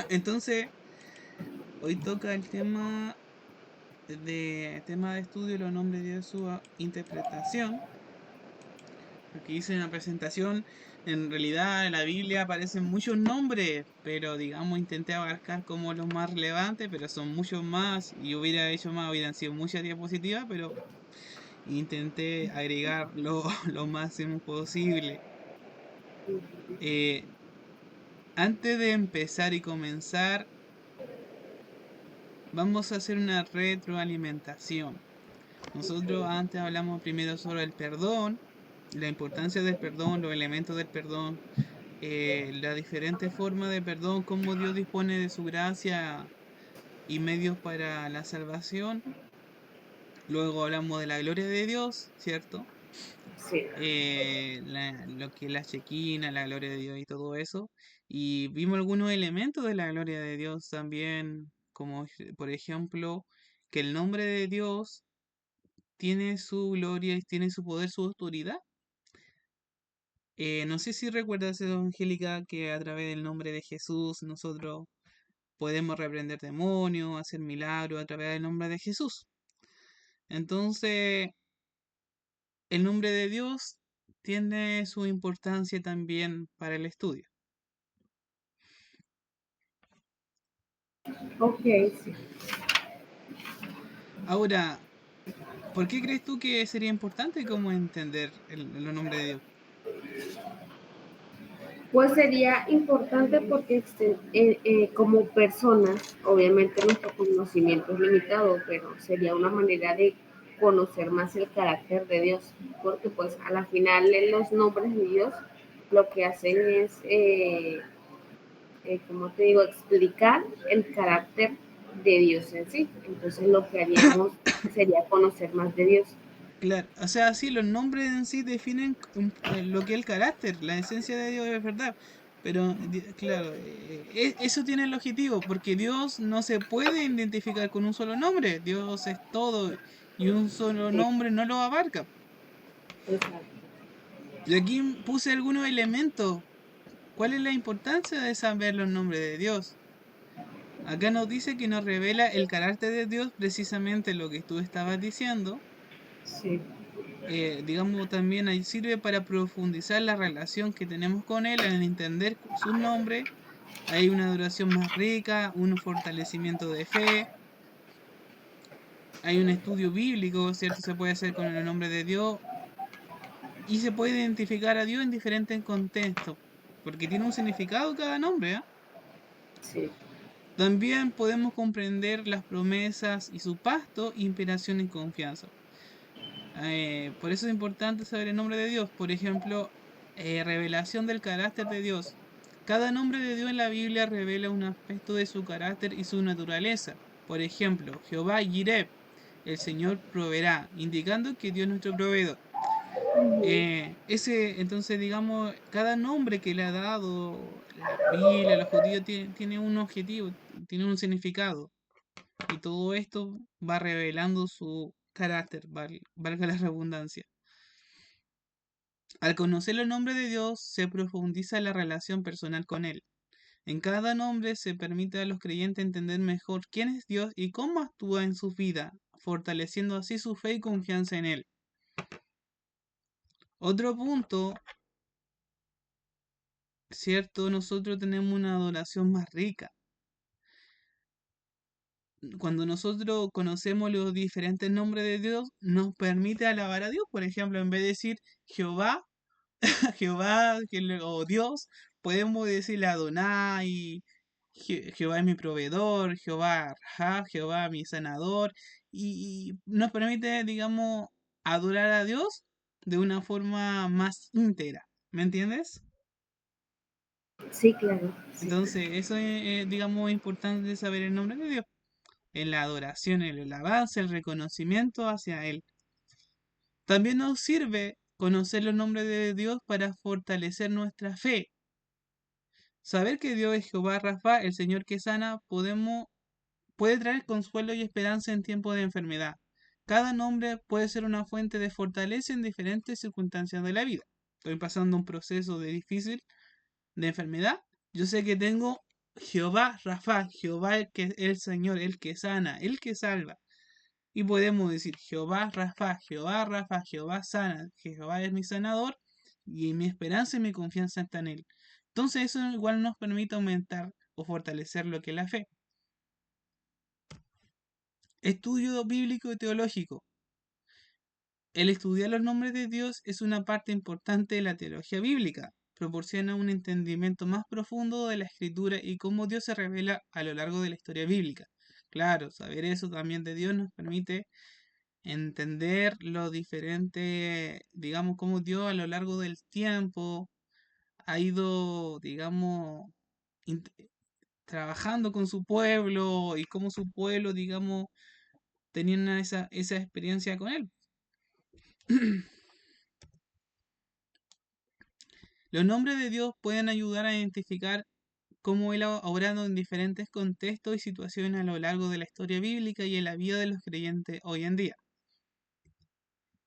Entonces, hoy toca el tema de estudio, los nombres de Dios, su interpretación. Porque hice una presentación, en realidad en la Biblia aparecen muchos nombres, pero digamos intenté abarcar como los más relevantes, pero son muchos más, y hubiera hecho más, hubieran sido muchas diapositivas, pero intenté agregar lo máximo posible. Eh, Antes de empezar y comenzar, vamos a hacer una retroalimentación. Nosotros antes hablamos primero sobre el perdón, la importancia del perdón, los elementos del perdón, la diferente forma de perdón, cómo Dios dispone de su gracia y medios para la salvación. Luego hablamos de la gloria de Dios, ¿cierto? Sí. Lo que es la chequina, la gloria de Dios y todo eso. Y vimos algunos elementos de la gloria de Dios también, como por ejemplo, que el nombre de Dios tiene su gloria y tiene su poder, su autoridad. No sé si recuerdas, Angélica, que a través del nombre de Jesús nosotros podemos reprender demonios, hacer milagros a través del nombre de Jesús. Entonces, el nombre de Dios tiene su importancia también para el estudio. Ok, sí. Ahora, ¿por qué crees tú que sería importante como entender el nombre de Dios? Pues sería importante porque como personas, obviamente nuestro conocimiento es limitado, pero sería una manera de conocer más el carácter de Dios, porque pues a la final los nombres de Dios lo que hacen es, como te digo, explicar el carácter de Dios en sí. Entonces lo que haríamos sería conocer más de Dios. Claro, o sea, sí, los nombres en sí definen lo que es el carácter, la esencia de Dios es verdad, pero claro, eso tiene el objetivo, porque Dios no se puede identificar con un solo nombre, Dios es todo y un solo Sí, nombre no lo abarca. exacto. Y aquí puse algunos elementos. ¿Cuál es la importancia de saber los nombres de Dios? Acá nos dice que nos revela el carácter de Dios, precisamente lo que tú estabas diciendo. Sí, Digamos, también ahí sirve para profundizar la relación que tenemos con Él, al entender su nombre. Hay una adoración más rica, un fortalecimiento de fe, hay un estudio bíblico, ¿cierto? Se puede hacer con el nombre de Dios y se puede identificar a Dios en diferentes contextos, porque tiene un significado cada nombre, ¿ah? sí. También podemos comprender las promesas y su pacto, inspiración y confianza. Por eso es importante saber el nombre de Dios. Por ejemplo, revelación del carácter de Dios. Cada nombre de Dios en la Biblia revela un aspecto de su carácter y su naturaleza. Por ejemplo, Jehová Jireh, el Señor proveerá, indicando que Dios es nuestro proveedor. Entonces, digamos, cada nombre que le ha dado la Biblia a los judíos tiene un objetivo, tiene un significado. Y todo esto va revelando su carácter, valga la redundancia. Al conocer el nombre de Dios, se profundiza la relación personal con Él. En cada nombre se permite a los creyentes entender mejor quién es Dios y cómo actúa en su vida, fortaleciendo así su fe y confianza en Él. Otro punto, cierto, nosotros tenemos una adoración más rica. Cuando nosotros conocemos los diferentes nombres de Dios, nos permite alabar a Dios. Por ejemplo, en vez de decir Jehová, Jehová o Dios, podemos decirle Adonai, Jehová es mi proveedor, Jehová Raja, Jehová mi sanador, y nos permite, digamos, adorar a Dios de una forma más íntegra, ¿me entiendes? Sí, claro, sí. Entonces, eso es, digamos, importante saber el nombre de Dios, en la adoración, en el alabanza, el reconocimiento hacia Él. También nos sirve conocer los nombres de Dios para fortalecer nuestra fe. Saber que Dios es Jehová Rafa, el Señor que sana, puede traer consuelo y esperanza en tiempos de enfermedad. Cada nombre puede ser una fuente de fortaleza en diferentes circunstancias de la vida. Estoy pasando un proceso de difícil de enfermedad. Yo sé que tengo Jehová Rafa, Jehová el Señor, el que sana, el que salva. Y podemos decir Jehová Rafa, Jehová Rafa, Jehová sana, Jehová es mi sanador y mi esperanza y mi confianza está en él. Entonces eso igual nos permite aumentar o fortalecer lo que es la fe. Estudio bíblico y teológico. El estudiar los nombres de Dios es una parte importante de la teología bíblica. Proporciona un entendimiento más profundo de la escritura y cómo Dios se revela a lo largo de la historia bíblica. Claro, saber eso también de Dios nos permite entender lo diferente, digamos, cómo Dios a lo largo del tiempo ha ido, digamos, trabajando con su pueblo y cómo su pueblo, digamos, tenían esa experiencia con él. Los nombres de Dios pueden ayudar a identificar cómo Él ha obrado en diferentes contextos y situaciones a lo largo de la historia bíblica y en la vida de los creyentes hoy en día.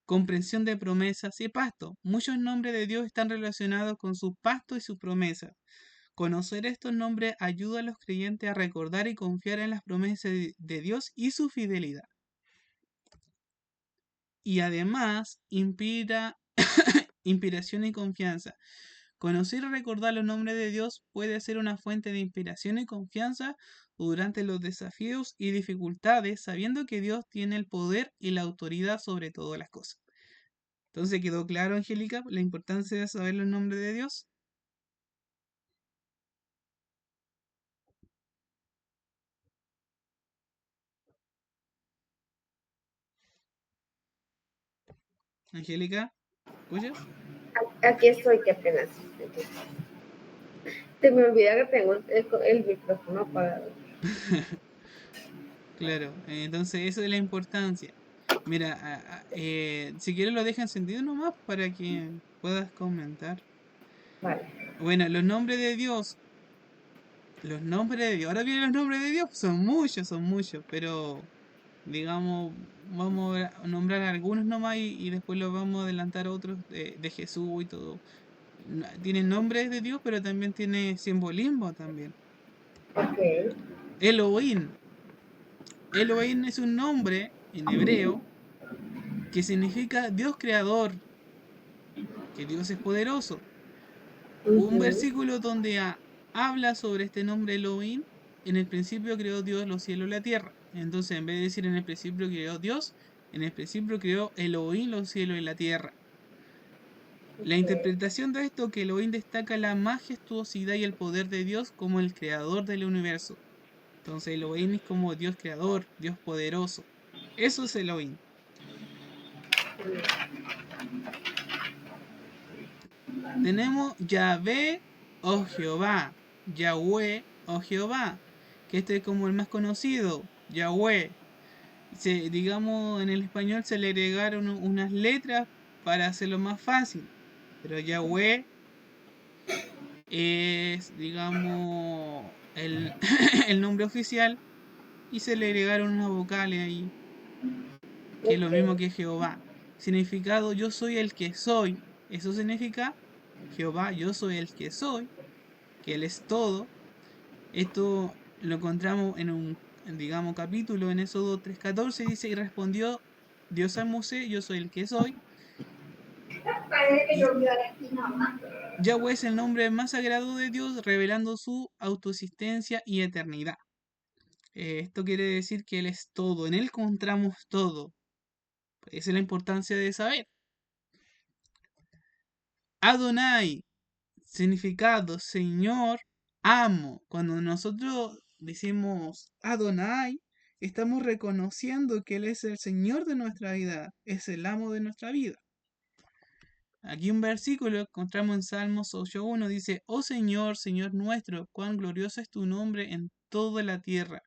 Comprensión de promesas y pactos. Muchos nombres de Dios están relacionados con sus pactos y sus promesas. Conocer estos nombres ayuda a los creyentes a recordar y confiar en las promesas de Dios y su fidelidad. Y además, inspiración y confianza. Conocer y recordar los nombres de Dios puede ser una fuente de inspiración y confianza durante los desafíos y dificultades, sabiendo que Dios tiene el poder y la autoridad sobre todas las cosas. Entonces, ¿quedó claro, Angélica, la importancia de saber los nombres de Dios? Angélica, ¿escuchas? Aquí estoy, que apenas. Se me olvida que tengo el micrófono apagado. Claro, entonces eso es la importancia. Mira, si quieres lo deja encendido nomás para que puedas comentar. Vale. Bueno, los nombres de Dios, ahora vienen los nombres de Dios, son muchos, pero digamos, vamos a nombrar algunos nomás y después los vamos a adelantar otros de Jesús y todo. Tiene nombres de Dios, pero también tiene simbolismo también. Ok. Elohim. Elohim es un nombre en hebreo que significa Dios creador, que Dios es poderoso. Un Ujú. versículo donde habla sobre este nombre Elohim, en el principio creó Dios los cielos y la tierra. Entonces, en vez de decir en el principio creó Dios, en el principio creó Elohim los cielos y la tierra. La Ok. interpretación de esto que Elohim destaca la majestuosidad y el poder de Dios como el creador del universo. Entonces Elohim es como Dios creador, Dios poderoso. Eso es Elohim. Tenemos Yahvé o Jehová, Yahweh o Jehová, que este es como el más conocido, Yahweh. Digamos, en el español se le agregaron unas letras para hacerlo más fácil, pero Yahweh es, digamos, el nombre oficial y se le agregaron unas vocales ahí, que es lo mismo Ok. que Jehová. Significado, yo soy el que soy. Eso significa Jehová, yo soy el que soy, que Él es todo. Esto lo encontramos en un, digamos, capítulo en Éxodo 3:14, dice, y respondió Dios a Mosé, yo soy el que soy. Parece que Y yo voy aquí nada más. Yahweh es el nombre más sagrado de Dios, revelando su autoexistencia y eternidad. Esto quiere decir que Él es todo, en Él encontramos todo. Esa es la importancia de saber. Adonai, significado, Señor, amo. Cuando nosotros decimos Adonai, estamos reconociendo que Él es el Señor de nuestra vida, es el amo de nuestra vida. Aquí un versículo encontramos en Salmos 8:1, dice, oh Señor, Señor nuestro, cuán glorioso es tu nombre en toda la tierra.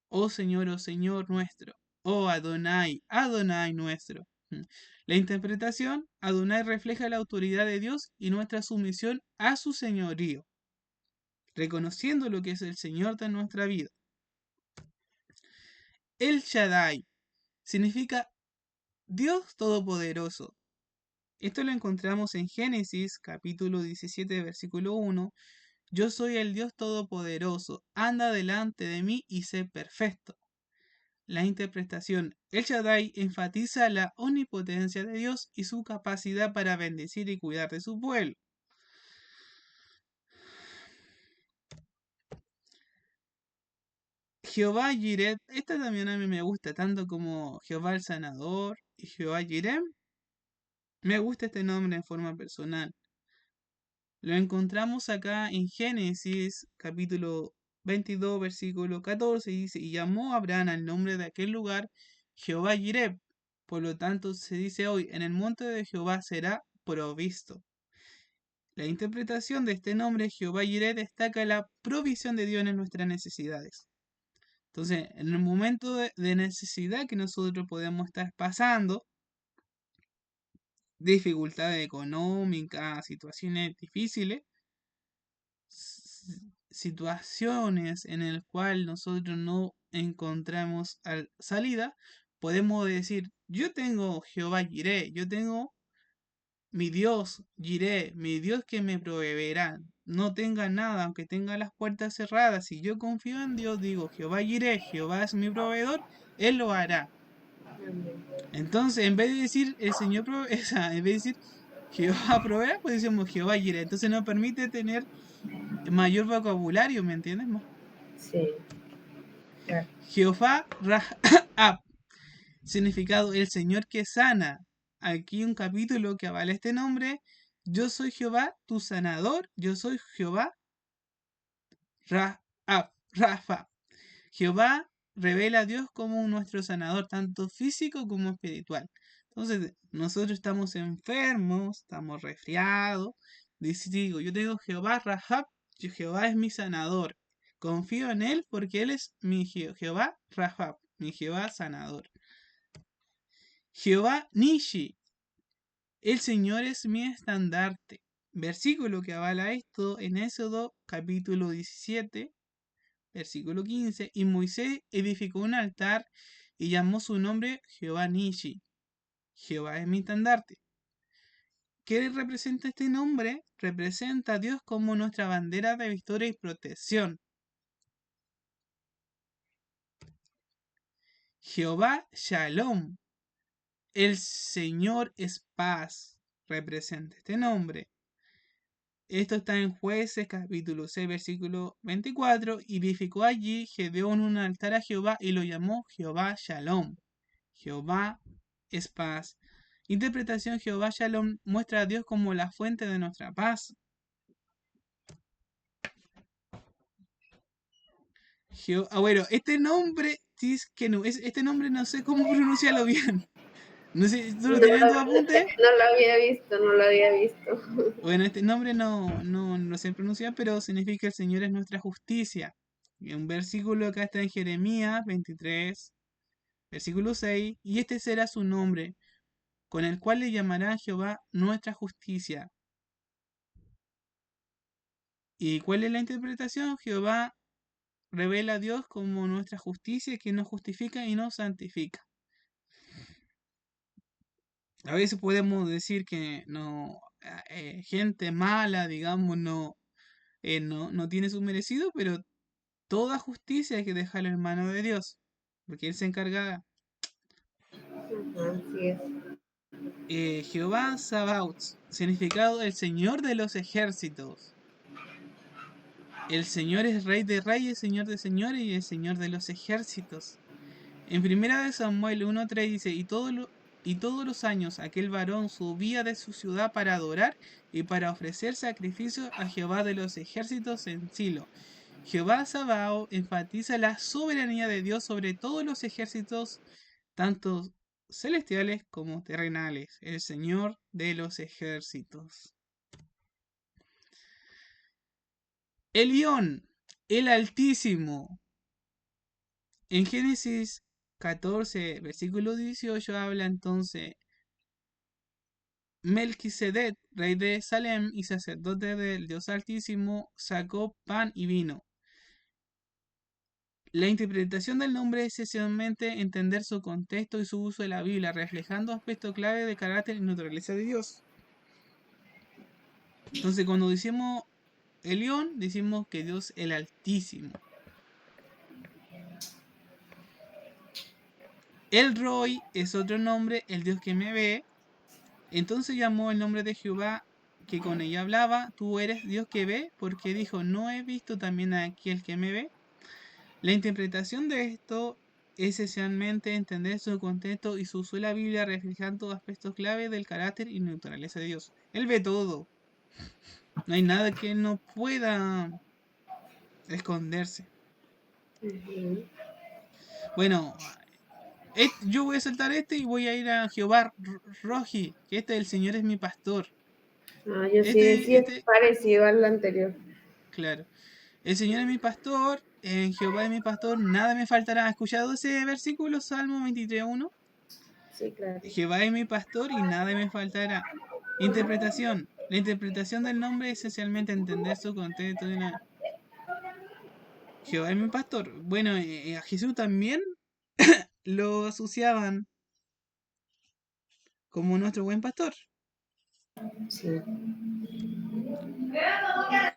Oh Señor nuestro. Oh Adonai, Adonai nuestro. La interpretación, Adonai refleja la autoridad de Dios y nuestra sumisión a su señorío, reconociendo lo que es el Señor de nuestra vida. El Shaddai significa Dios Todopoderoso. Esto lo encontramos en Génesis capítulo 17, versículo 1, yo soy el Dios Todopoderoso, anda delante de mí y sé perfecto. La interpretación. El Shaddai enfatiza la omnipotencia de Dios y su capacidad para bendecir y cuidar de su pueblo. Jehová Jireh, esta también a mí me gusta, tanto como Jehová el Sanador y Jehová Jireh. Me gusta este nombre en forma personal. Lo encontramos acá en Génesis capítulo 22, versículo 14, y dice, y llamó a Abraham al nombre de aquel lugar Jehová Jireh. Por lo tanto, se dice hoy, en el monte de Jehová será provisto. La interpretación de este nombre, Jehová Jireh, destaca la provisión de Dios en nuestras necesidades. Entonces, en el momento de necesidad que nosotros podemos estar pasando, dificultades económicas, situaciones difíciles, situaciones en el cual nosotros no encontramos salida, podemos decir, yo tengo Jehová Jireh, yo tengo mi Dios Jireh, mi Dios que me proveerá. No tenga nada, aunque tenga las puertas cerradas. Si yo confío en Dios, digo, Jehová Jireh, Jehová es mi proveedor, Él lo hará. Entonces, en vez de decir el Señor proveerá, en vez de decir Jehová proveerá, pues decimos Jehová Jireh. Entonces nos permite tener mayor vocabulario, ¿me entiendes? Sí, claro. Jehová Rahab, significado el Señor que sana. Aquí un capítulo que avala este nombre. Yo soy Jehová, tu sanador. Yo soy Jehová Rafa. Jehová revela a Dios como nuestro sanador, tanto físico como espiritual. Entonces, nosotros estamos enfermos, estamos resfriados. Digo, yo tengo Jehová Rahab, Jehová es mi sanador. Confío en Él porque Él es mi Jehová Rahab, mi Jehová sanador. Jehová Nishi, el Señor es mi estandarte. Versículo que avala esto en Éxodo capítulo 17, versículo 15. Y Moisés edificó un altar y llamó su nombre Jehová Nishi. Jehová es mi estandarte. ¿Qué representa este nombre? Representa a Dios como nuestra bandera de victoria y protección. Jehová Shalom, el Señor es paz, representa este nombre. Esto está en Jueces capítulo 6 versículo 24. Y edificó allí Gedeón un altar a Jehová y lo llamó Jehová Shalom. Jehová es paz. Interpretación: Jehová Shalom muestra a Dios como la fuente de nuestra paz. Bueno, este nombre, este nombre no sé cómo pronunciarlo bien. No sé, ¿tú lo tienes en tu apunte? No lo había visto, no lo había visto. Bueno, este nombre no sé pronunciar, pero significa el Señor es nuestra justicia. Y un versículo acá está en Jeremías 23, versículo 6, y este será su nombre, con el cual le llamará Jehová nuestra justicia. ¿Y cuál es la interpretación? Jehová revela a Dios como nuestra justicia, que nos justifica y nos santifica. A veces podemos decir que no, gente mala, digamos, no tiene su merecido, pero toda justicia hay que dejarla en manos de Dios, porque Él se encarga. Así es. Jehová Sabaoth, significado el Señor de los ejércitos. El Señor es Rey de reyes, Señor de señores y el Señor de los ejércitos. En primera de Samuel 1:3 dice, y todos los años aquel varón subía de su ciudad para adorar y para ofrecer sacrificio a Jehová de los ejércitos en Silo. Jehová Sabaoth enfatiza la soberanía de Dios sobre todos los ejércitos, tanto celestiales como terrenales, el Señor de los ejércitos. Elión, el Altísimo. En Génesis 14, versículo 18 habla entonces Melquisedec, rey de Salem y sacerdote del Dios Altísimo, sacó pan y vino. La interpretación del nombre es esencialmente entender su contexto y su uso de la Biblia, reflejando aspectos clave de carácter y naturaleza de Dios. Entonces, cuando decimos Elión decimos que Dios el Altísimo. El Roy es otro nombre, el Dios que me ve. Entonces llamó el nombre de Jehová que con ella hablaba, tú eres Dios que ve, porque dijo, no he visto también a aquel que me ve. La interpretación de esto es esencialmente entender su contexto y su uso en la Biblia reflejando aspectos clave del carácter y naturaleza de Dios. Él ve todo. No hay nada que no pueda esconderse. Ujú. Bueno, yo voy a saltar este y voy a ir a Jehová Roji, que el Señor es mi pastor. Ah, yo sí Este, decía es este, parecido al anterior. claro. El Señor es mi pastor, en Jehová es mi pastor, nada me faltará. ¿Has escuchado ese versículo, Salmo 23:1? Sí, claro. Jehová es mi pastor y nada me faltará. Interpretación. La interpretación del nombre es esencialmente entender su contexto de la... Jehová es mi pastor. Bueno, a Jesús también lo asociaban como nuestro buen pastor. Sí.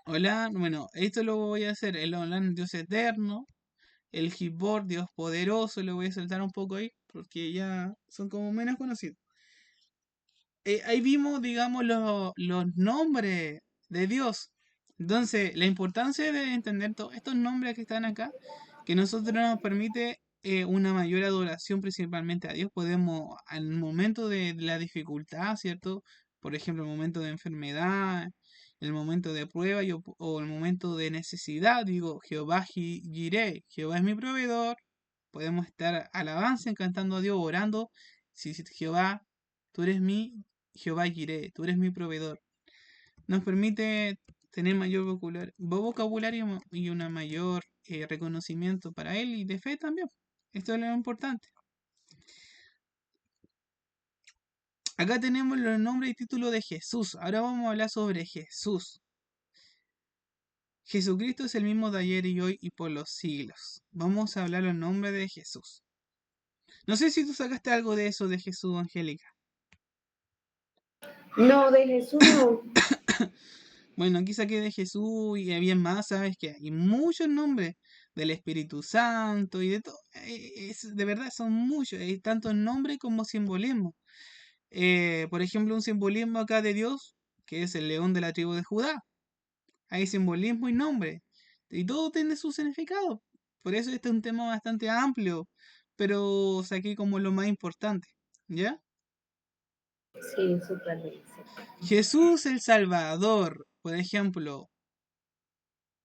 Hola, bueno, esto lo voy a hacer. El Olán, Dios eterno. El Gibor, Dios poderoso. Lo voy a saltar un poco ahí porque ya son como menos conocidos. Ahí vimos, digamos, los nombres de Dios. Entonces, la importancia de entender todos estos nombres que están acá, que nosotros nos permite una mayor adoración principalmente a Dios. Podemos, al momento de la dificultad, ¿cierto? Por ejemplo, el momento de enfermedad, el momento de prueba o el momento de necesidad, digo, Jehová Jireh, Jehová es mi proveedor. Podemos estar alabanza, cantando a Dios, orando. Si Jehová, tú eres mi Jehová Jireh, tú eres mi proveedor. Nos permite tener mayor vocabulario y una mayor reconocimiento para Él y de fe también. Esto es lo importante. Acá tenemos los nombres y títulos de Jesús. Ahora vamos a hablar sobre Jesús. Jesucristo es el mismo de ayer y hoy y por los siglos. Vamos a hablar los nombres de Jesús. No sé si tú sacaste algo de eso de Jesús, Angélica. No, de Jesús no. Bueno, aquí saqué de Jesús y había más, ¿sabes? Que hay muchos nombres del Espíritu Santo y de todo. De verdad, son muchos. Hay tantos nombres como simbolismo. Por ejemplo, un simbolismo acá de Dios, que es el león de la tribu de Judá. Hay simbolismo y nombre. Y todo tiene su significado. Por eso este es un tema bastante amplio, pero saqué como lo más importante. ¿Ya? Sí, súper bien. Jesús el Salvador. Por ejemplo,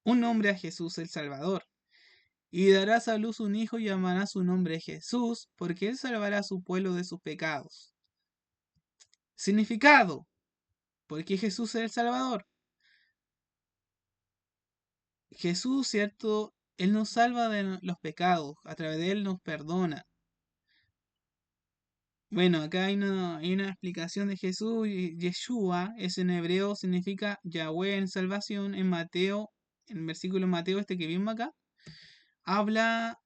un nombre a Jesús el Salvador. Y darás a luz un hijo y llamará su nombre Jesús, porque él salvará a su pueblo de sus pecados. Significado, porque Jesús es el Salvador. Jesús, ¿cierto? Él nos salva de los pecados, a través de él nos perdona. Bueno, acá hay una explicación de Jesús. Yeshua es en hebreo, significa Yahweh en salvación. En Mateo, en el versículo de Mateo este que vimos acá, habla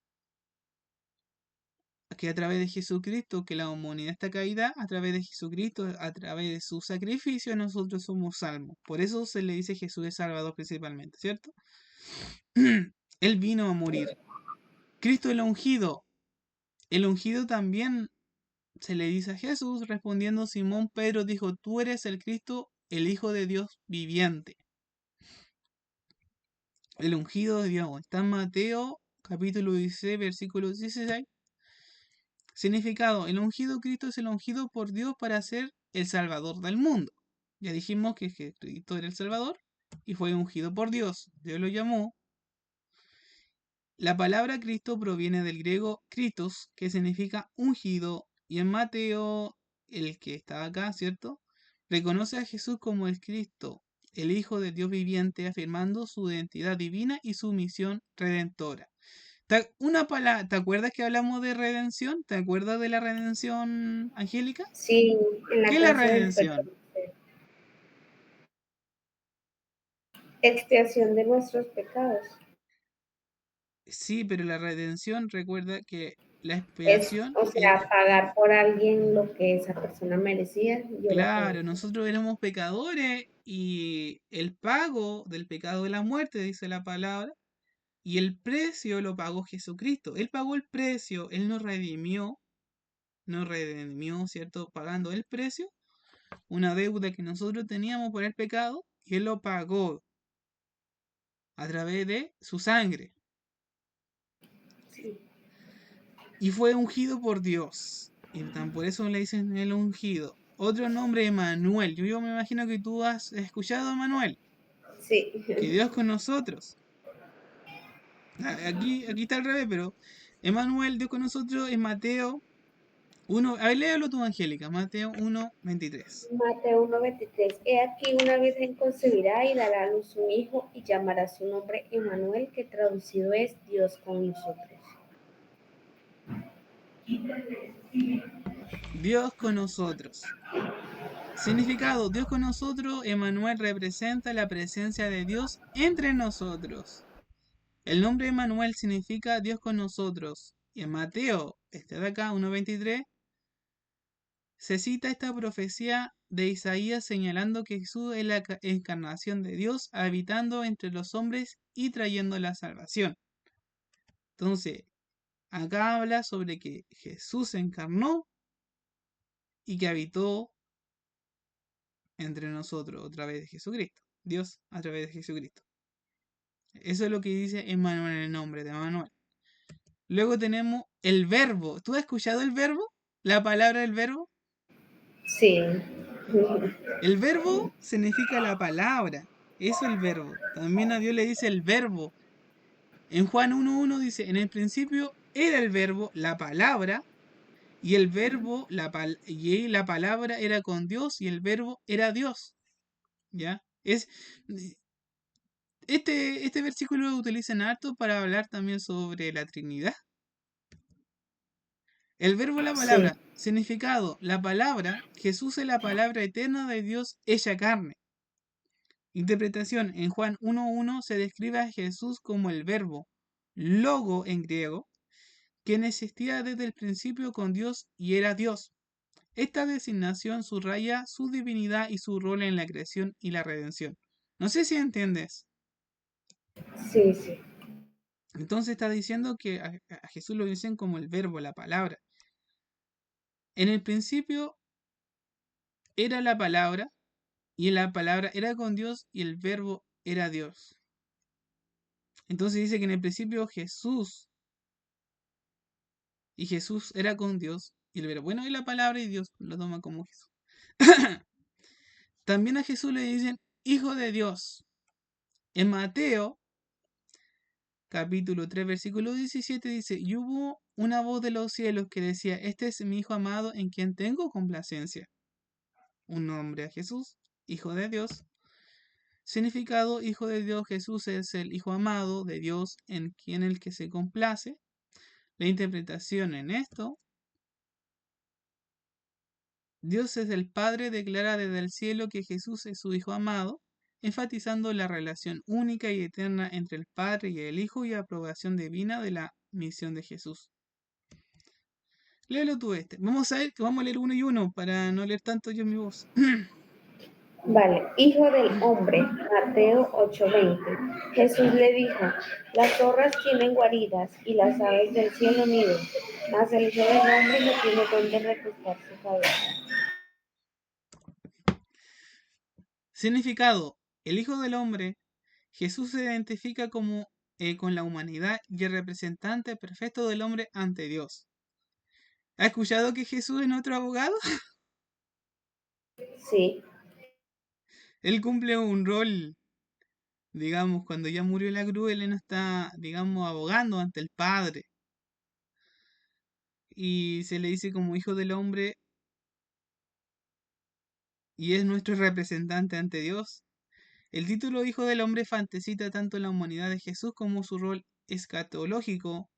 que a través de Jesucristo, que la humanidad está caída, a través de Jesucristo, a través de su sacrificio, nosotros somos salvos. Por eso se le dice Jesús es Salvador principalmente, ¿cierto? Él vino a morir. Cristo el ungido. El ungido también se le dice a Jesús, respondiendo Simón Pedro dijo, tú eres el Cristo, el Hijo de Dios viviente. El ungido de Dios. Está en Mateo capítulo 16, versículo 16. Significado, el ungido Cristo es el ungido por Dios para ser el Salvador del mundo. Ya dijimos que Cristo era el Salvador y fue ungido por Dios. Dios lo llamó. La palabra Cristo proviene del griego Kritos, que significa ungido, y en Mateo, el que está acá, ¿cierto? Reconoce a Jesús como el Cristo, el Hijo de Dios viviente, afirmando su identidad divina y su misión redentora. ¿Te acuerdas que hablamos de redención? ¿Te acuerdas de la redención, Angélica? Sí, en ¿Qué la es la clase del redención? perdón. Expiación de nuestros pecados. Sí, pero la redención recuerda que la Es, expiación, o sea, pagar por alguien lo que esa persona merecía, yo lo puedo claro, hacer. nosotros éramos pecadores y el pago del pecado de la muerte, dice la palabra, y el precio lo pagó Jesucristo. Él pagó el precio, Él nos redimió, ¿cierto? Pagando el precio, una deuda que nosotros teníamos por el pecado, y Él lo pagó a través de su sangre. Sí, Y fue ungido por Dios. Y por eso le dicen el ungido. Otro nombre, Emanuel. Yo me imagino que tú has escuchado a Emanuel, sí. que Dios con nosotros. Aquí está al revés, pero Emanuel, Dios con nosotros, es Mateo 1. A ver, léelo tú, Angélica. Mateo 1:23. Mateo 1:23. He aquí una virgen concebirá y dará a luz un hijo y llamará su nombre Emmanuel, que traducido es Dios con nosotros. Dios con nosotros. Significado: Dios con nosotros. Emanuel representa la presencia de Dios entre nosotros. El nombre Emanuel significa Dios con nosotros. Y en Mateo, este de acá, 1:23, se cita esta profecía de Isaías señalando que Jesús es la encarnación de Dios habitando entre los hombres y trayendo la salvación. Entonces, acá habla sobre que Jesús se encarnó y que habitó entre nosotros a través de Jesucristo. Dios a través de Jesucristo. Eso es lo que dice Emmanuel en el nombre de Emmanuel. Luego tenemos el verbo. ¿Tú has escuchado el verbo? La palabra del verbo. Sí, El verbo significa la palabra. Eso es el verbo. También a Dios le dice el verbo. En Juan 1:1 dice, en el principio era el verbo, la palabra, y el verbo, y la palabra era con Dios y el verbo era Dios. ¿Ya? Este versículo lo utilizan harto para hablar también sobre la Trinidad. El verbo, la sí, palabra. Significado: la palabra, Jesús es la palabra eterna de Dios hecha carne. Interpretación: en Juan 1:1 se describe a Jesús como el verbo, logo en griego, que existía desde el principio con Dios y era Dios. Esta designación subraya su divinidad y su rol en la creación y la redención. No sé si entiendes. sí, sí, Entonces está diciendo que a Jesús lo dicen como el verbo, la palabra. En el principio era la palabra, y la palabra era con Dios y el verbo era Dios. Entonces dice que en el principio Jesús, y Jesús era con Dios, y el verbo, bueno, y la palabra, y Dios lo toma como Jesús. También a Jesús le dicen Hijo de Dios. En Mateo, capítulo 3, versículo 17, dice, y hubo una voz de los cielos que decía, este es mi Hijo amado en quien tengo complacencia. Un nombre a Jesús, Hijo de Dios. Significado: Hijo de Dios, Jesús es el Hijo amado de Dios en quien el que se complace. La interpretación en esto: Dios es el Padre, declara desde el cielo que Jesús es su Hijo amado, enfatizando la relación única y eterna entre el Padre y el Hijo y aprobación divina de la misión de Jesús. Léelo tú este. Vamos a leer uno y uno para no leer tanto yo mi voz. vale. Hijo del hombre, Mateo 8:20. Jesús le dijo, las zorras tienen guaridas y las aves del cielo nidos, mas el Hijo del hombre no tiene donde recostar su cabeza. Significado: el Hijo del Hombre, Jesús se identifica con la humanidad y el representante perfecto del hombre ante Dios. ¿Has escuchado que Jesús es nuestro abogado? Sí, Él cumple un rol, digamos, cuando ya murió en la cruz, él no está, digamos, abogando ante el Padre. Y se le dice como Hijo del Hombre y es nuestro representante ante Dios. El título Hijo del Hombre fantasita tanto la humanidad de Jesús como su rol escatológico.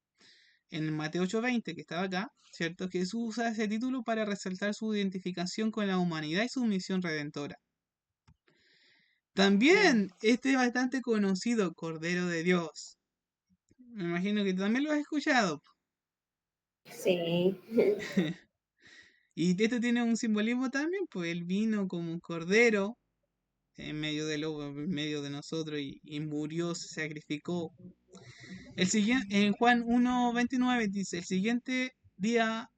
En Mateo 8:20, que estaba acá, ¿cierto? Jesús usa ese título para resaltar su identificación con la humanidad y su misión redentora. También este es bastante conocido, Cordero de Dios. Me imagino que también lo has escuchado. Sí, Y esto tiene un simbolismo también, pues él vino como un cordero en medio de nosotros y murió, se sacrificó. El siguiente, en Juan 1:29 dice, el siguiente día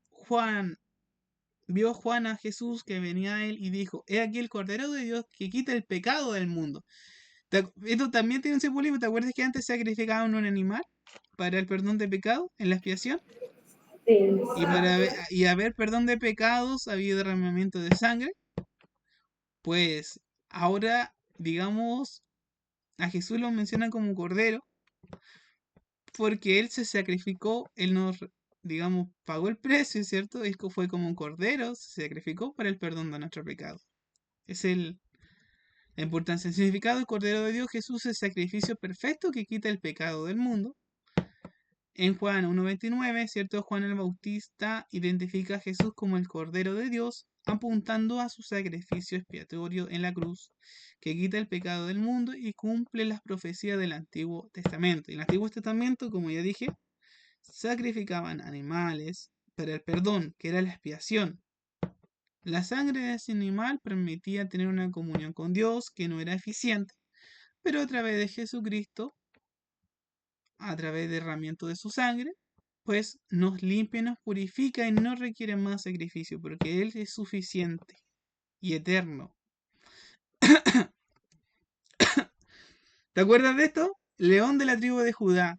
vio Juan a Jesús que venía a él y dijo, he aquí el Cordero de Dios que quita el pecado del mundo. Esto también tiene un simbolismo. ¿Te acuerdas que antes sacrificaban un animal para el perdón de pecado en la expiación? sí, Y haber perdón de pecados había derramamiento de sangre. Pues ahora, digamos, a Jesús lo mencionan como cordero porque él se sacrificó, él nos, digamos, pagó el precio, ¿cierto? Él fue como un cordero, se sacrificó para el perdón de nuestro pecado. Es la importancia. El significado del Cordero de Dios, Jesús es el sacrificio perfecto que quita el pecado del mundo. En Juan 1:29, ¿cierto? Juan el Bautista identifica a Jesús como el Cordero de Dios, apuntando a su sacrificio expiatorio en la cruz, que quita el pecado del mundo y cumple las profecías del Antiguo Testamento. En el Antiguo Testamento, como ya dije, sacrificaban animales para el perdón, que era la expiación. La sangre de ese animal permitía tener una comunión con Dios que no era eficiente, pero a través de Jesucristo, a través del derramamiento de su sangre, pues nos limpia, nos purifica y no requiere más sacrificio, porque Él es suficiente y eterno. ¿Te acuerdas de esto? León de la tribu de Judá,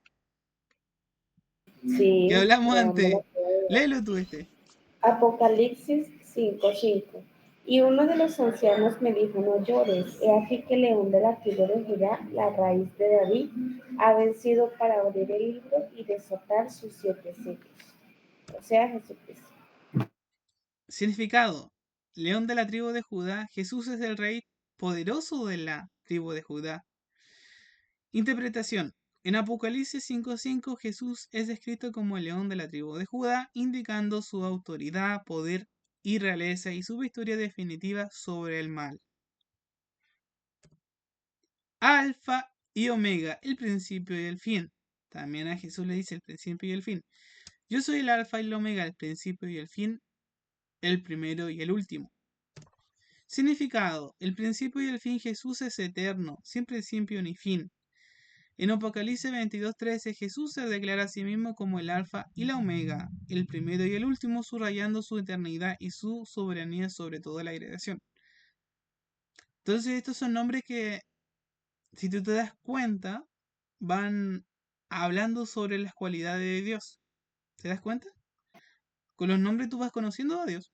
que sí, hablamos ya me lo antes. puedo. Léelo tú este. Apocalipsis 5:5. Y uno de los ancianos me dijo, no llores, he aquí que el león de la tribu de Judá, la raíz de David, ha vencido para abrir el libro y desatar sus 7 sellos. O sea, Jesucristo. Significado. León de la tribu de Judá, Jesús es el rey poderoso de la tribu de Judá. Interpretación. En Apocalipsis 5:5 Jesús es descrito como el león de la tribu de Judá, indicando su autoridad, poder y realeza y su victoria definitiva sobre el mal. Alfa y Omega, el principio y el fin. También a Jesús le dice el principio y el fin. Yo soy el Alfa y el Omega, el principio y el fin, el primero y el último. Significado. El principio y el fin. Jesús es eterno, sin principio ni fin. En Apocalipsis 22:13 Jesús se declara a sí mismo como el Alfa y la Omega, el primero y el último, subrayando su eternidad y su soberanía sobre toda la creación. Entonces estos son nombres que, si tú te das cuenta, van hablando sobre las cualidades de Dios. ¿Te das cuenta? Con los nombres tú vas conociendo a Dios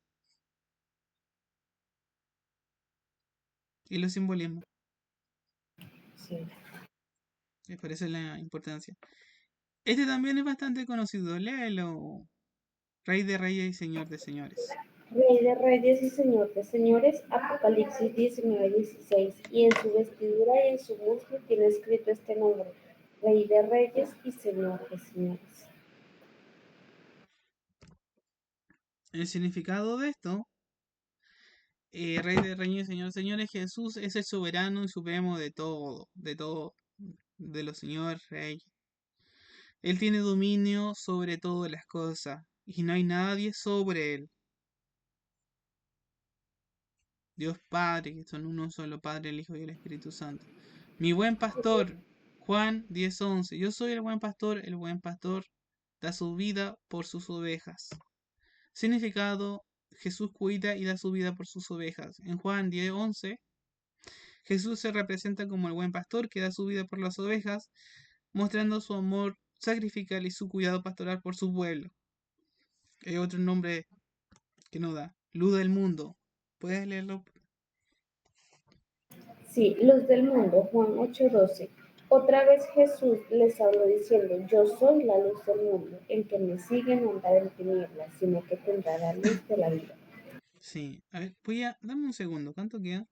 y los simbolismos. Sí. Y por eso es la importancia. Este también es bastante conocido. Léelo. Rey de reyes y señor de señores. Rey de reyes y señor de señores, Apocalipsis 19:16. Y en su vestidura y en su muslo tiene escrito este nombre, Rey de reyes y señor de señores. El significado de esto, Rey de reyes y señor de señores, Jesús es el soberano y supremo de todo, de los señores, rey. Él tiene dominio sobre todas las cosas y no hay nadie sobre él. Dios Padre, que son uno solo Padre, el Hijo y el Espíritu Santo. Mi buen pastor, Juan 10:11. Yo soy el buen pastor da su vida por sus ovejas. Significado, Jesús cuida y da su vida por sus ovejas. En Juan 10:11, Jesús se representa como el buen pastor que da su vida por las ovejas, mostrando su amor sacrificial y su cuidado pastoral por su pueblo. Es otro nombre que no da. Luz del mundo. ¿Puedes leerlo? Sí, luz del mundo, Juan 8:12. Otra vez Jesús les habló diciendo, yo soy la luz del mundo, el que me sigue no andará en tinieblas, sino que tendrá la luz de la vida. Sí. A ver, dame un segundo. ¿Cuánto queda?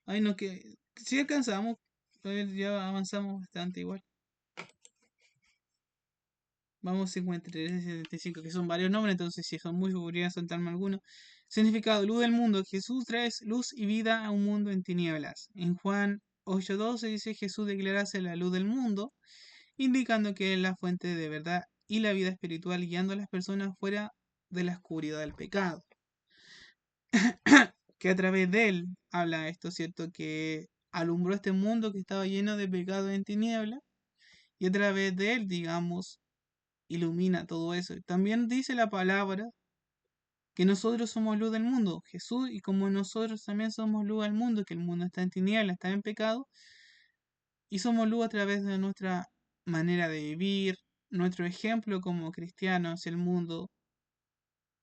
Ay, no, que si alcanzamos. A ver, ya avanzamos bastante igual. Vamos 53 y 75, que son varios nombres, entonces si son muchos podría saltarme algunos. Significado, luz del mundo. Jesús trae luz y vida a un mundo en tinieblas. En Juan 8:12 dice Jesús declarase la luz del mundo, indicando que es la fuente de verdad y la vida espiritual, guiando a las personas fuera de la oscuridad del pecado. Que a través de él habla esto, ¿cierto? Que alumbró este mundo que estaba lleno de pecado en tinieblas, y a través de él, digamos, ilumina todo eso. También dice la palabra que nosotros somos luz del mundo, Jesús, y como nosotros también somos luz del mundo, que el mundo está en tinieblas, está en pecado, y somos luz a través de nuestra manera de vivir, nuestro ejemplo como cristianos, el mundo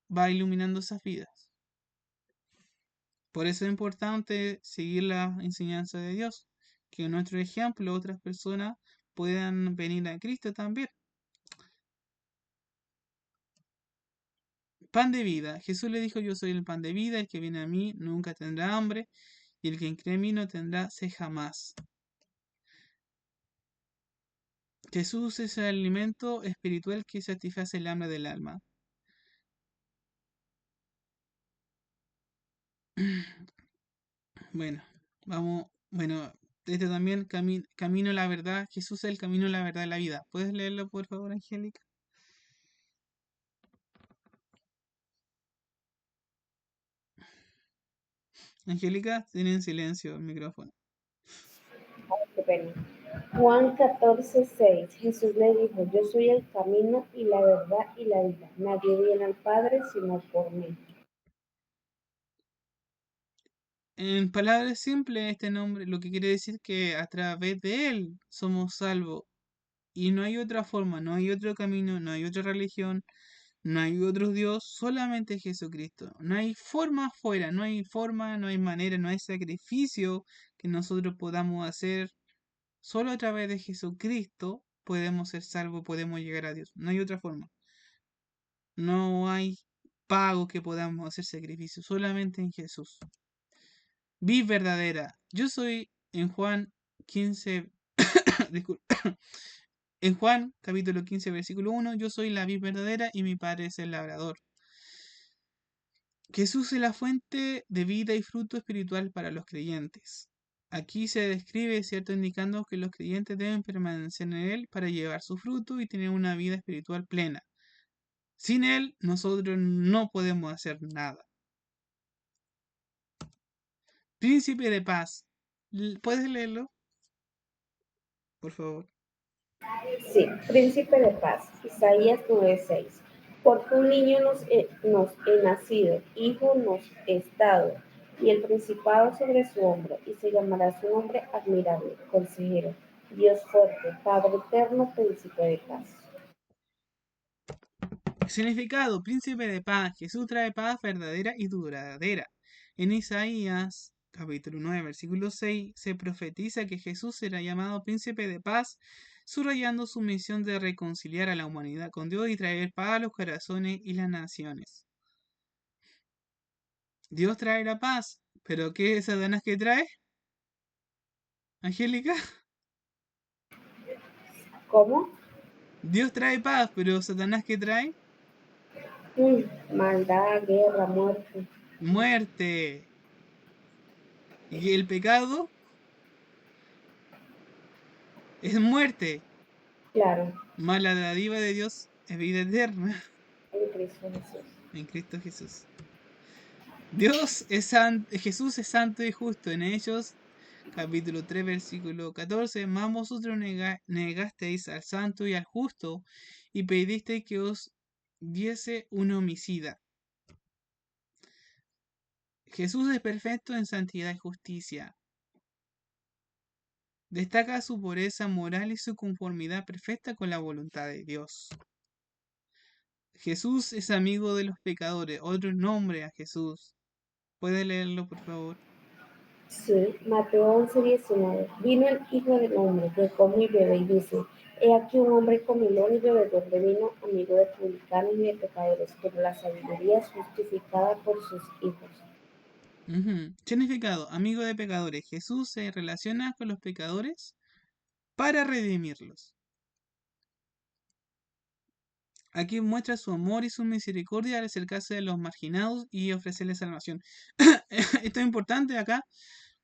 va iluminando esas vidas. Por eso es importante seguir la enseñanza de Dios, que nuestro ejemplo otras personas puedan venir a Cristo también. Pan de vida. Jesús le dijo, yo soy el pan de vida, el que viene a mí nunca tendrá hambre, y el que cree en mí no tendrá sed jamás. Jesús es el alimento espiritual que satisface el hambre del alma. Bueno, vamos, bueno, este también camino a la verdad. Jesús es el camino a la verdad de la vida. ¿Puedes leerlo, por favor, Angélica? Angélica, tiene en silencio el micrófono. Qué pena. Juan 14:6. Jesús le dijo, yo soy el camino y la verdad y la vida. Nadie viene al Padre sino por mí. En palabras simples, este nombre lo que quiere decir que a través de él somos salvos. Y no hay otra forma, no hay otro camino, no hay otra religión, no hay otro Dios, solamente Jesucristo. No hay forma afuera, no hay forma, no hay manera, no hay sacrificio que nosotros podamos hacer. Solo a través de Jesucristo podemos ser salvos, podemos llegar a Dios. No hay otra forma. No hay pago que podamos hacer sacrificio, solamente en Jesús. Vi verdadera. Yo soy en Juan 15, en Juan capítulo 15 versículo 1, yo soy la vid verdadera y mi padre es el labrador. Jesús es la fuente de vida y fruto espiritual para los creyentes. Aquí se describe, ¿cierto?, indicando que los creyentes deben permanecer en Él para llevar su fruto y tener una vida espiritual plena. Sin Él, nosotros no podemos hacer nada. Príncipe de paz. ¿Puedes leerlo? Por favor. Sí, príncipe de paz. Isaías 9:6. Porque un niño nos he nacido, hijo nos es dado, y el principado sobre su hombro, y se llamará su nombre admirable, consejero, Dios fuerte, Padre eterno, príncipe de paz. Significado, príncipe de paz. Jesús trae paz verdadera y duradera. En Isaías capítulo 9, versículo 6, se profetiza que Jesús será llamado príncipe de paz, subrayando su misión de reconciliar a la humanidad con Dios y traer paz a los corazones y las naciones. Dios trae la paz, pero ¿qué es Satanás que trae? Angélica, ¿Cómo? Dios trae paz, pero Satanás ¿qué trae? Maldad, guerra, muerte. Muerte. Y el pecado es muerte. Claro, Mas la dádiva de Dios es vida eterna en Cristo Jesús. en Cristo Jesús. Jesús es santo y justo. En Hechos, capítulo 3, versículo 14. Mas vosotros negasteis al santo y al justo, y pedisteis que os diese un homicida. Jesús es perfecto en santidad y justicia. Destaca su pureza moral y su conformidad perfecta con la voluntad de Dios. Jesús es amigo de los pecadores. Otro nombre a Jesús. ¿Puede leerlo, por favor? Sí, Mateo 11:19. Vino el Hijo del Hombre, que come y bebe, y dice, he aquí un hombre comilón y bebedor de vino, amigo de publicanos y de pecadores, pero la sabiduría es justificada por sus hijos. Significado, amigo de pecadores. Jesús se relaciona con los pecadores para redimirlos. Aquí muestra su amor y su misericordia al acercarse de los marginados y ofrecerles salvación. Esto es importante acá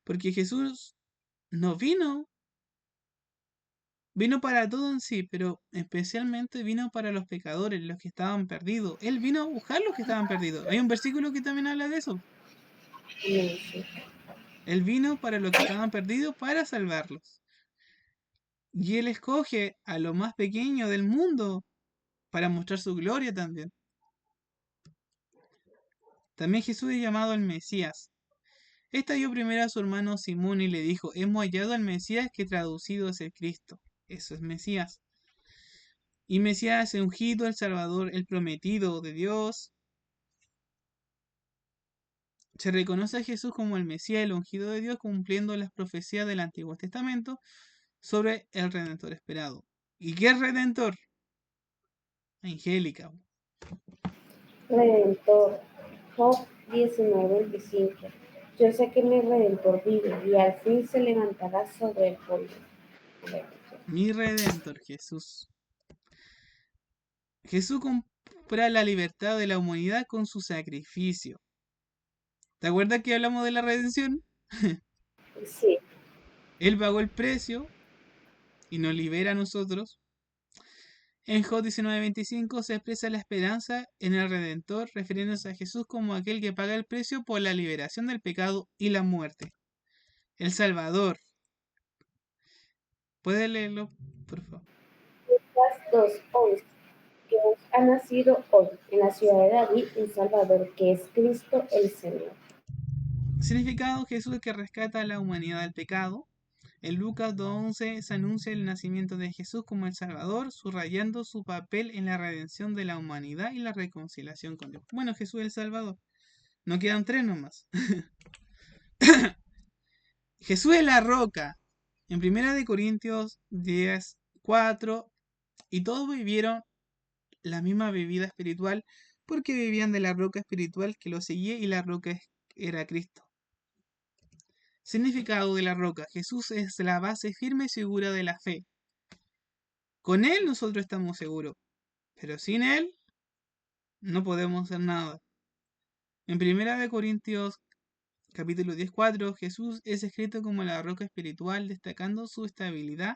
porque Jesús no vino Vino para todo en sí, pero especialmente vino para los pecadores, los que estaban perdidos. Él vino a buscar los que estaban perdidos. Hay un versículo que también habla de eso. No sé. Él vino para los que estaban perdidos para salvarlos. Y Él escoge a lo más pequeño del mundo para mostrar su gloria también. También Jesús es llamado el Mesías. Estalló primero a su hermano Simón y le dijo, hemos hallado al Mesías que traducido es el Cristo. Eso es Mesías. Y Mesías es ungido, el Salvador, el prometido de Dios. Se reconoce a Jesús como el Mesías, el ungido de Dios, cumpliendo las profecías del Antiguo Testamento sobre el Redentor esperado. ¿Y qué es Redentor? Angélica. Redentor, Job 19:25. Yo sé que mi Redentor vive y al fin se levantará sobre el polvo. Mi Redentor, Jesús. Jesús compra la libertad de la humanidad con su sacrificio. ¿Te acuerdas que hablamos de la redención? Sí, Él pagó el precio y nos libera a nosotros. En Job 19:25 se expresa la esperanza en el Redentor, refiriéndose a Jesús como aquel que paga el precio por la liberación del pecado y la muerte. El Salvador. ¿Puedes leerlo, por favor? Lucas 2:11. Que os ha nacido hoy en la ciudad de David un Salvador, que es Cristo el Señor. Significado: Jesús que rescata a la humanidad del pecado. En Lucas 2:11 se anuncia el nacimiento de Jesús como el Salvador, subrayando su papel en la redención de la humanidad y la reconciliación con Dios. Bueno, Jesús es el Salvador. No quedan tres nomás. Jesús es la roca. En 1 Corintios 10:4, y todos vivieron la misma bebida espiritual porque vivían de la roca espiritual que los seguía y la roca era Cristo. Significado de la roca: Jesús es la base firme y segura de la fe. Con Él nosotros estamos seguros, pero sin Él no podemos hacer nada. En 1 Corintios 10:4, Jesús es escrito como la roca espiritual, destacando su estabilidad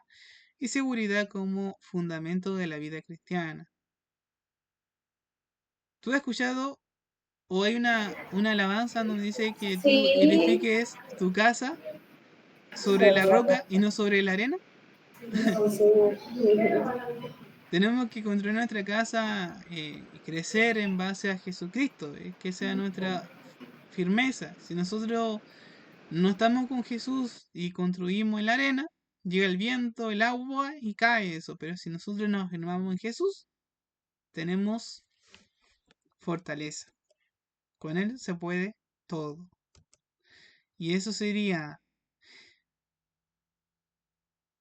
y seguridad como fundamento de la vida cristiana. ¿Tú has escuchado o hay una alabanza donde dice que tú Sí, edifiques tu casa sobre la sobre la roca y roca. no sobre la arena? Sí, señor. Tenemos que construir nuestra casa y crecer en base a Jesucristo, que sea nuestra firmeza. Si nosotros no estamos con Jesús y construimos en la arena, llega el viento, el agua y cae eso. Pero si nosotros nos afirmamos en Jesús, tenemos fortaleza. Con Él se puede todo. Y eso sería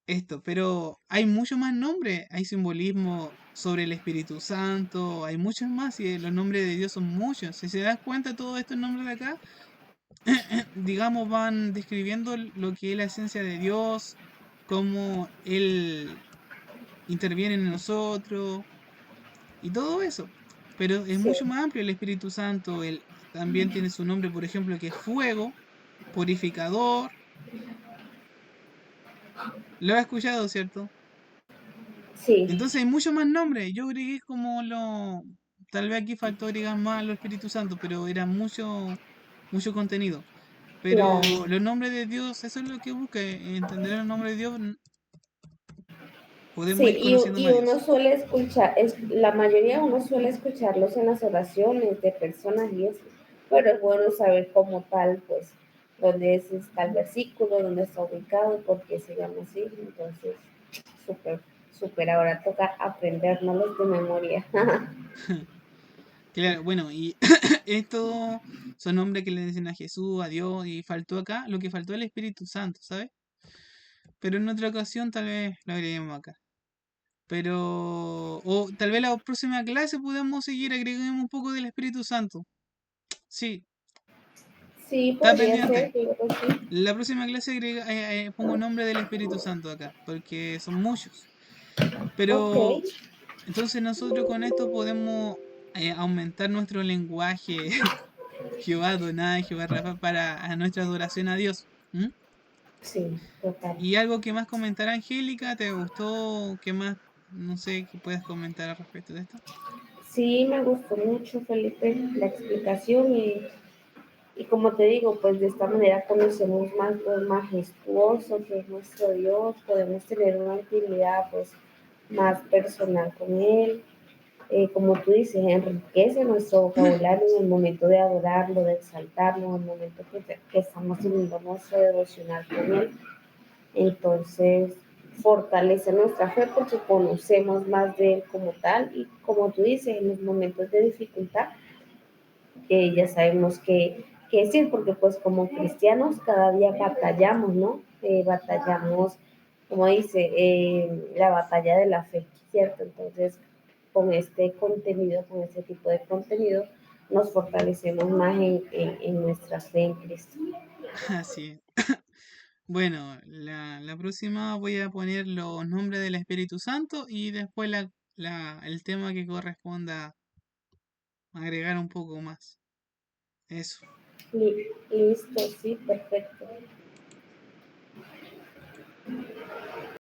esto. Pero hay mucho más nombres. Hay simbolismo sobre el Espíritu Santo. Hay muchos más. Y los nombres de Dios son muchos. Si se dan cuenta, todos estos nombres de acá, digamos, van describiendo lo que es la esencia de Dios, cómo Él interviene en nosotros y todo eso. Pero es Sí, mucho más amplio el Espíritu Santo. Él también tiene su nombre, por ejemplo, que es fuego, purificador. Lo has escuchado, ¿cierto? sí, Entonces hay muchos más nombres. Yo agregué como lo... Tal vez aquí faltó agregar más lo Espíritu Santo, pero era mucho contenido. Pero claro. los nombres de Dios, eso es lo que busca, entender el nombre de Dios, podemos Sí, ir conociendo y más a uno Dios. suele escuchar, la mayoría uno suele escucharlos en las oraciones de personas y eso, pero es bueno saber como tal, pues, dónde está el versículo, dónde está ubicado, por qué se llama así, entonces, súper, súper, ahora toca aprendérnoslos de memoria. Claro, bueno, y estos son nombres que le dicen a Jesús, a Dios, y faltó acá, lo que faltó es el Espíritu Santo, ¿sabes? Pero en otra ocasión tal vez lo agreguemos acá. Pero, o tal vez la próxima clase podemos seguir, agreguemos un poco del Espíritu Santo. Sí, Sí, está podría ser, pendiente. digo que sí. La próxima clase pongo nombre del Espíritu Santo acá, porque son muchos. Ok, Pero entonces nosotros con esto podemos aumentar nuestro lenguaje Jehová Adonai, Jehová Rafa para a nuestra adoración a Dios. ¿Mm? Sí, total. ¿Y algo que más comentar, Angélica? ¿Te gustó? ¿Qué más? No sé, ¿qué puedes comentar al respecto de esto? Sí, me gustó mucho, Felipe, la explicación y como te digo, pues de esta manera conocemos más lo majestuoso que es nuestro Dios, podemos tener una intimidad pues más personal con Él. Como tú dices, enriquece nuestro vocabulario en el momento de adorarlo, de exaltarlo, en el momento que estamos teniendo nuestro devocional con Él. Entonces, fortalece nuestra fe porque conocemos más de Él como tal y como tú dices, en los momentos de dificultad, ya sabemos qué decir, porque pues como cristianos cada día batallamos, ¿no? Batallamos, como dice, la batalla de la fe, ¿cierto? Entonces, con este contenido, con este tipo de contenido, nos fortalecemos más en nuestra fe en Cristo. Así es. Bueno, la próxima voy a poner los nombres del Espíritu Santo y después el tema que corresponda agregar un poco más. Eso. Listo, sí, perfecto.